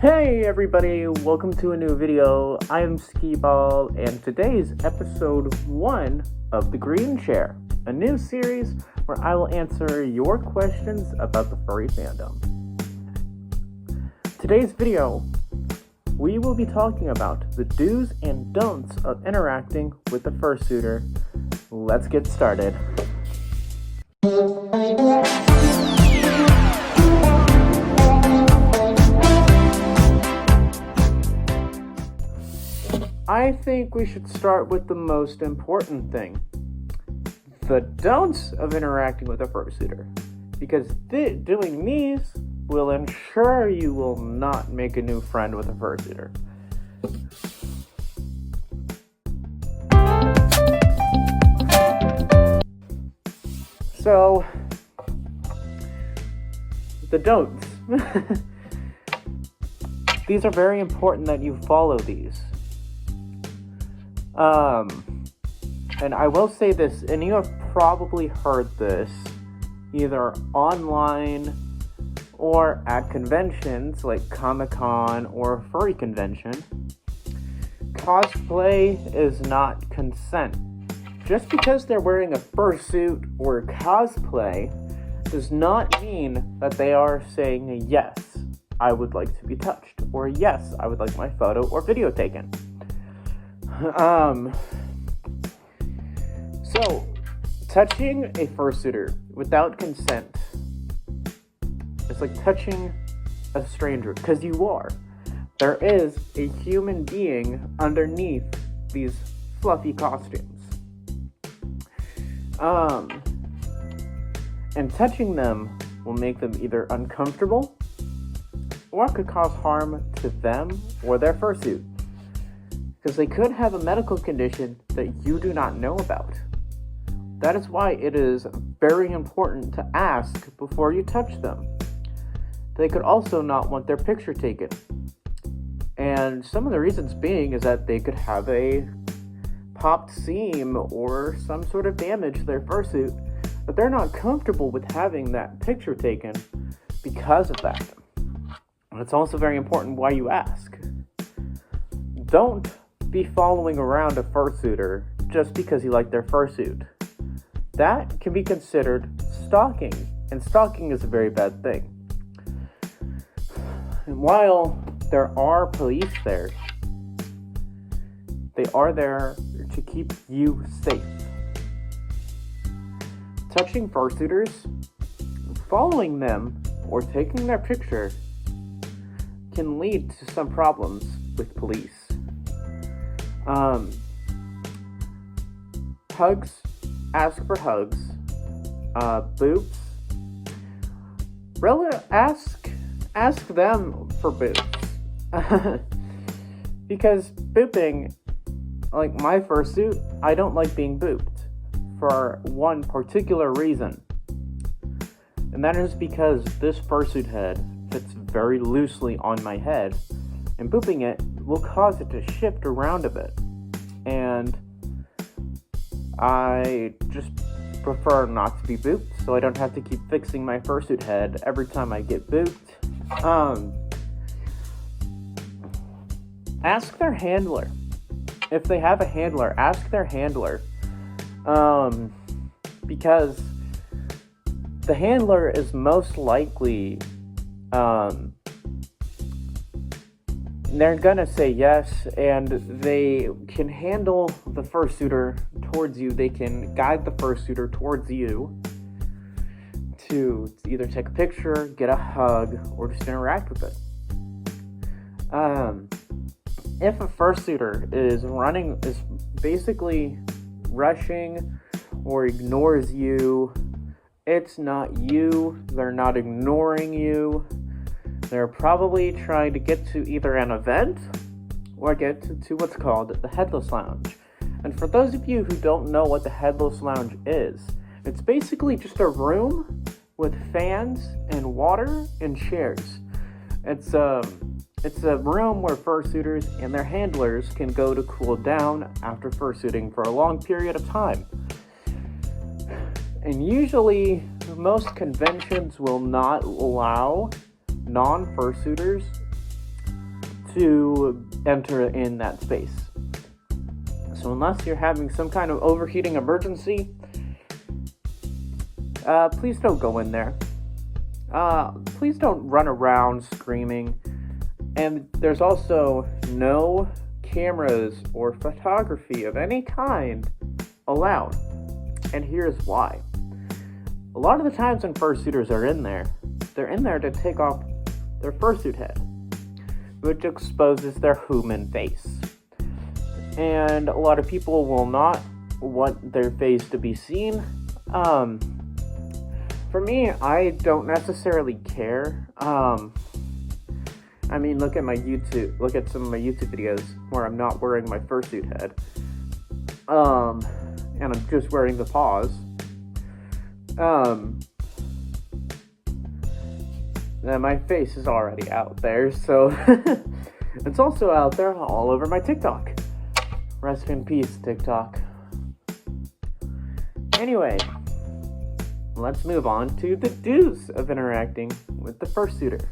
Hey everybody, welcome to a new video. I am Skee-Ball, and today is episode 1 of The Green Chair, a new series where I will answer your questions about the furry fandom. Today's video, we will be talking about the do's and don'ts of interacting with a fursuiter. Let's get started. I think we should start with the most important thing, the don'ts of interacting with a fursuiter, because doing these will ensure you will not make a new friend with a fursuiter. So, the don'ts. These are very important that you follow these. And I will say this, and you have probably heard this either online or at conventions like Comic-Con or furry convention. Cosplay is not consent. Just because they're wearing a fursuit or cosplay does not mean that they are saying, yes, I would like to be touched, or yes, I would like my photo or video taken. So, touching a fursuiter without consent is like touching a stranger, because you are. There is a human being underneath these fluffy costumes. And touching them will make them either uncomfortable or could cause harm to them or their fursuit, because they could have a medical condition that you do not know about. That is why it is very important to ask before you touch them. They could also not want their picture taken. And some of the reasons being is that they could have a popped seam or some sort of damage to their fursuit, but they're not comfortable with having that picture taken because of that. And it's also very important why you ask. Don't be following around a fursuiter just because you like their fursuit. That can be considered stalking, and stalking is a very bad thing. And while there are police there, they are there to keep you safe. Touching fursuiters, following them, or taking their picture can lead to some problems with police. Hugs, ask for hugs. Boobs, really ask them for boobs. Because booping, like my fursuit, I don't like being booped for one particular reason. And that is because this fursuit head fits very loosely on my head, and booping it will cause it to shift around a bit. And I just prefer not to be booped, so I don't have to keep fixing my fursuit head every time I get booped. Ask their handler. If they have a handler, ask their handler. Because the handler is most likely, they're gonna say yes, and they can handle the fursuiter towards you. They can guide the fursuiter towards you to either take a picture, get a hug, or just interact with it. If a fursuiter is basically rushing or ignores you, it's not you. They're not ignoring you. They're probably trying to get to either an event or get to what's called the Headless Lounge. And for those of you who don't know what the Headless Lounge is, it's basically just a room with fans and water and chairs. It's a room where fursuiters and their handlers can go to cool down after fursuiting for a long period of time. And usually, most conventions will not allow non-fursuiters to enter in that space. So unless you're having some kind of overheating emergency, please don't go in there. Please don't run around screaming. And there's also no cameras or photography of any kind allowed. And here's why. A lot of the times when fursuiters are in there, they're in there to take off their fursuit head, which exposes their human face. And a lot of people will not want their face to be seen. For me, I don't necessarily care. I mean, look at some of my YouTube videos where I'm not wearing my fursuit head. And I'm just wearing the paws. And my face is already out there, so it's also out there all over my TikTok. Rest in peace, TikTok. Anyway, let's move on to the do's of interacting with the fursuiter.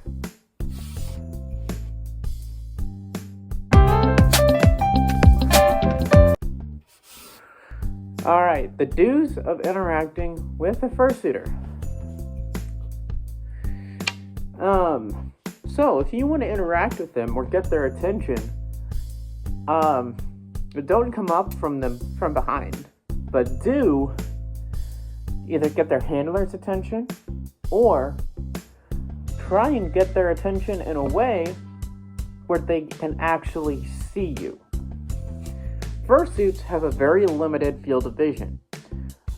Alright, the do's of interacting with a fursuiter. So if you want to interact with them or get their attention, don't come up from them from behind, but do either get their handler's attention or try and get their attention in a way where they can actually see you. Fursuits have a very limited field of vision.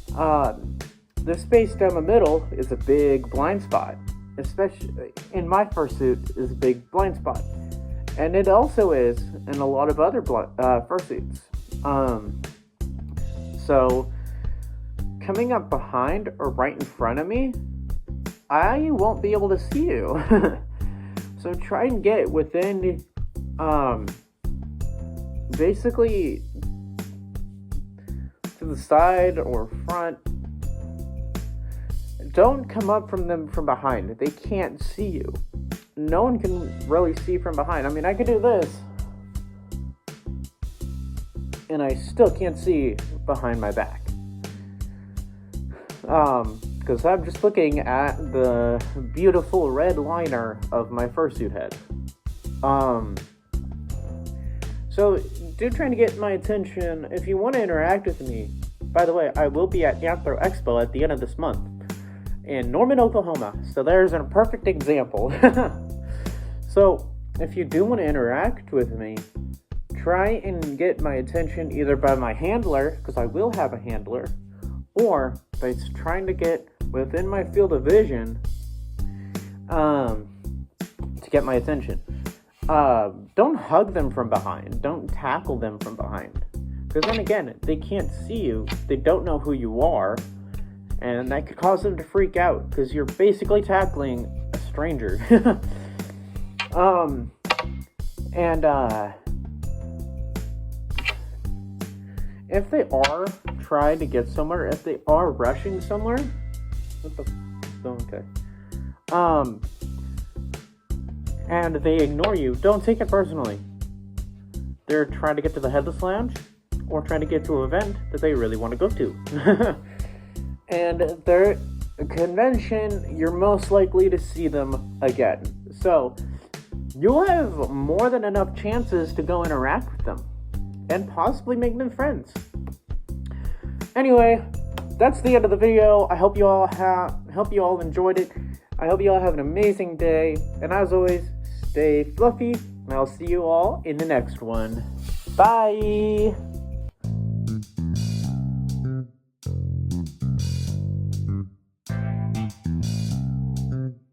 The space down the middle is a big blind spot. Especially in my fursuit is a big blind spot. And it also is in a lot of other fursuits. So coming up behind or right in front of me, I won't be able to see you. So try and get within basically to the side or front. Don't come up from them from behind. They can't see you. No one can really see from behind. I mean, I could do this, and I still can't see behind my back. Because I'm just looking at the beautiful red liner of my fursuit head. So do try to get my attention. If you want to interact with me, by the way, I will be at Anthro Expo at the end of this month in Norman, Oklahoma. So there's a perfect example. So if you do want to interact with me, try and get my attention either by my handler, because I will have a handler, or by trying to get within my field of vision to get my attention. Don't hug them from behind. Don't tackle them from behind. Because then again, they can't see you. They don't know who you are. And that could cause them to freak out. Because you're basically tackling a stranger. If they are trying to get somewhere, if they are rushing somewhere, and they ignore you, don't take it personally. They're trying to get to the Headless Lounge, or trying to get to an event that they really want to go to. And their convention, you're most likely to see them again. So, you'll have more than enough chances to go interact with them, and possibly make them friends. Anyway, that's the end of the video. I hope you all enjoyed it. I hope you all have an amazing day. And as always, stay fluffy. And I'll see you all in the next one. Bye!